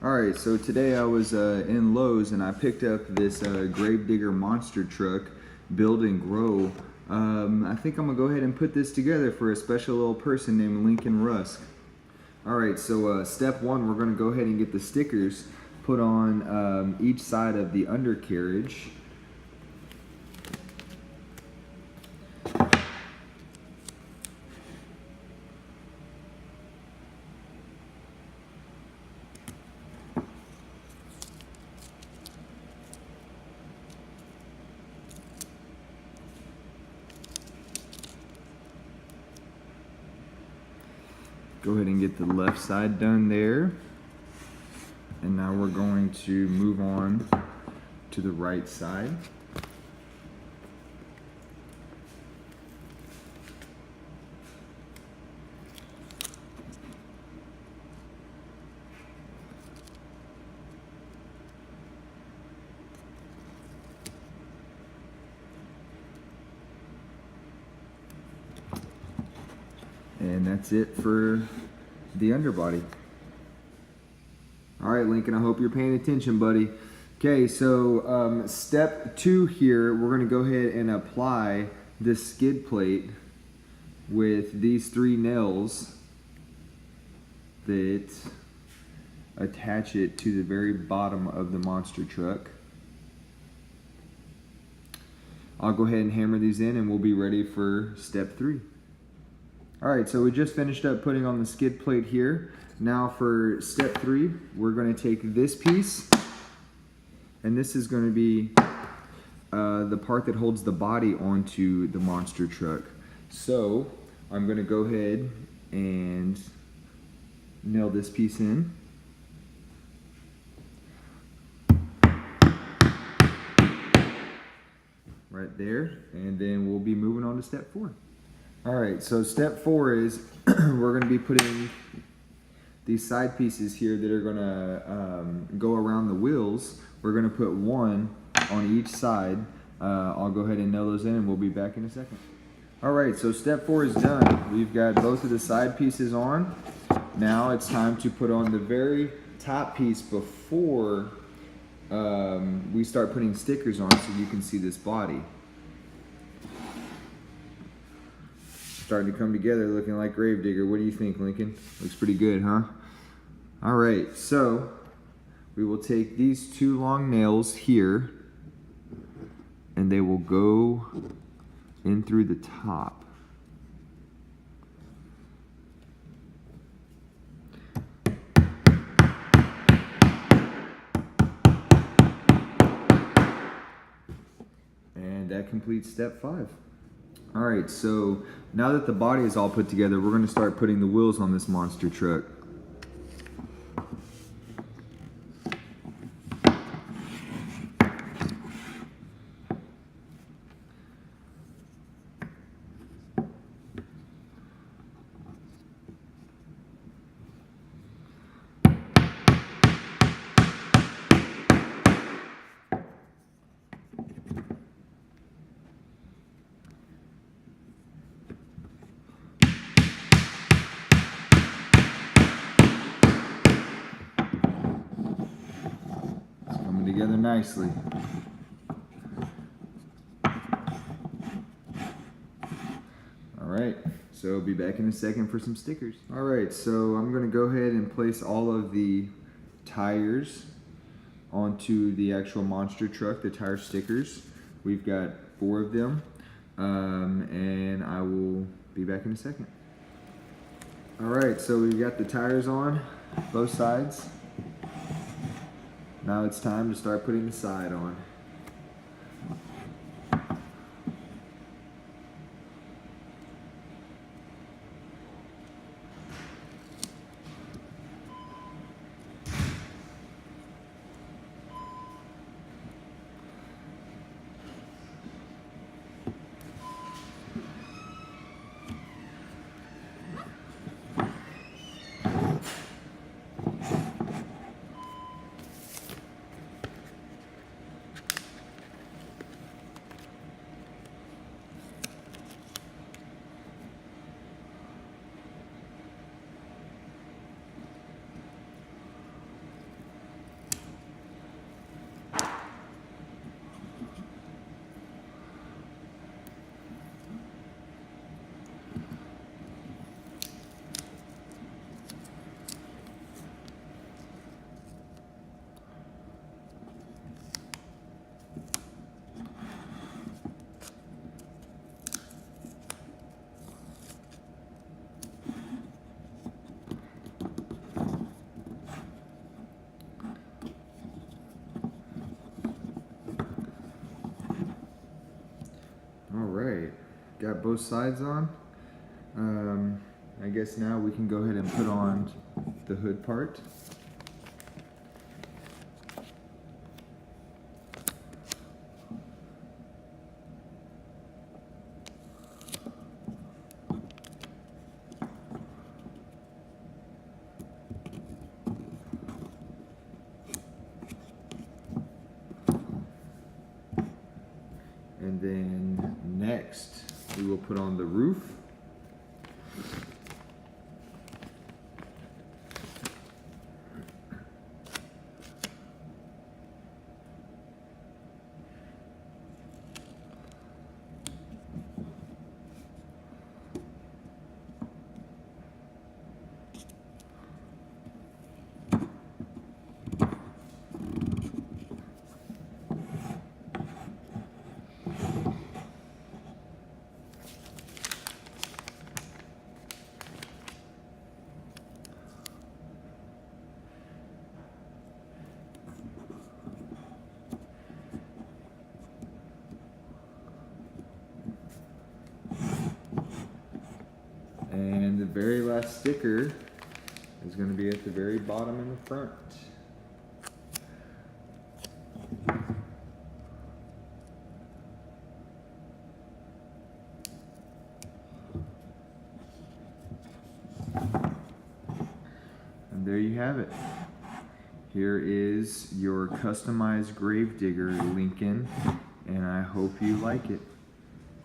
Alright, so today I was in Lowe's and I picked up this Gravedigger monster truck, Build and Grow. I think I'm going to go ahead and put this together for a special little person named Lincoln Rusk. Alright, so step one, we're going to go ahead and get the stickers put on each side of the undercarriage. Go ahead and get the left side done there. And now we're going to move on to the right side. And that's it for the underbody. All right, Lincoln, I hope you're paying attention, buddy. Okay, so step two here, we're gonna go ahead and apply this skid plate with these 3 nails that attach it to the very bottom of the monster truck. I'll go ahead and hammer these in and we'll be ready for step 3. Alright, so we just finished up putting on the skid plate here. Now for step 3, we're going to take this piece, and this is going to be the part that holds the body onto the monster truck. So I'm going to go ahead and nail this piece in. Right there, and then we'll be moving on to step 4. Alright, so step 4 is we're going to be putting these side pieces here that are going to go around the wheels. We're going to put one on each side. I'll go ahead and nail those in and we'll be back in a second. Alright, so step 4 is done. We've got both of the side pieces on. Now it's time to put on the very top piece before we start putting stickers on so you can see this body. Starting to come together, looking like Gravedigger. What do you think, Lincoln? Looks pretty good, huh? All right, so we will take these 2 long nails here and they will go in through the top. And that completes step 5. Alright, so now that the body is all put together, we're going to start putting the wheels on this monster truck. Together nicely. Alright, so I'll be back in a second for some stickers. Alright, so I'm going to go ahead and place all of the tires onto the actual monster truck, the tire stickers. We've got 4 of them, and I will be back in a second. Alright, so we've got the tires on both sides. Now it's time to start putting the side on. both sides on. I guess now we can go ahead and put on the hood part. And then next, we will put on the roof. And the very last sticker is going to be at the very bottom in the front. And there you have it. Here is your customized Gravedigger Lincoln, and I hope you like it.